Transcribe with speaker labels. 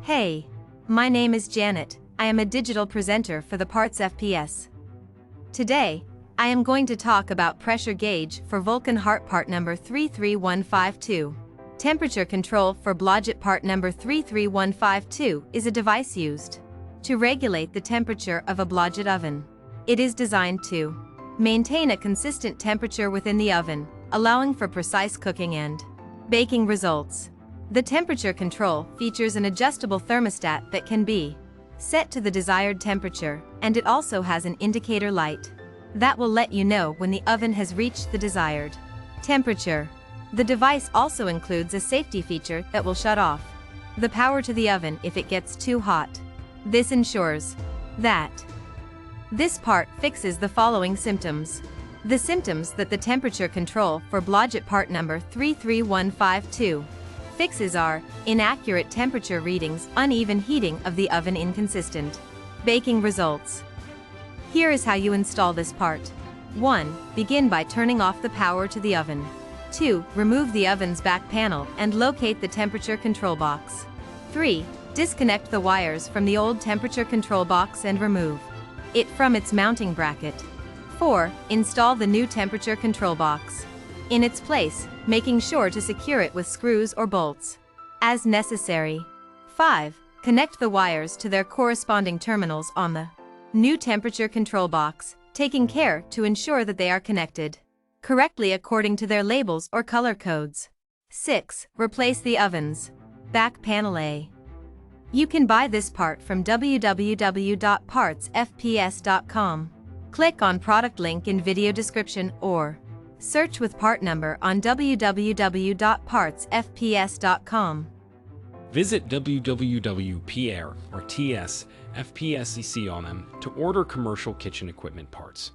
Speaker 1: Hey, my name is Janet. I am a digital presenter for the PartsFPS. Today, I am going to talk about pressure gauge for Vulcan Hart part number 33152. Temperature control for Blodgett part number 33152 is a device used to regulate the temperature of a Blodgett oven. It is designed to maintain a consistent temperature within the oven, allowing for precise cooking and baking results. The temperature control features an adjustable thermostat that can be set to the desired temperature, and it also has an indicator light that will let you know when the oven has reached the desired temperature. The device also includes a safety feature that will shut off the power to the oven if it gets too hot. This ensures that this part fixes the following symptoms. The symptoms that the temperature control for Blodgett part number 33152 fixes are inaccurate temperature readings, uneven heating of the oven, inconsistent baking results. Here is how you install this part. 1. Begin by turning off the power to the oven. 2. Remove the oven's back panel and locate the temperature control box. 3. Disconnect the wires from the old temperature control box and remove it from its mounting bracket. 4. Install the new temperature control box in its place, making sure to secure it with screws or bolts as necessary. 5. Connect the wires to their corresponding terminals on the new temperature control box, taking care to ensure that they are connected correctly according to their labels or color codes. 6. Replace the oven's back panel. You can buy this part from www.partsfps.com. Click on product link in video description or search with part number on www.partsfps.com.
Speaker 2: Visit www.PR or TSFPSEC on them to order commercial kitchen equipment parts.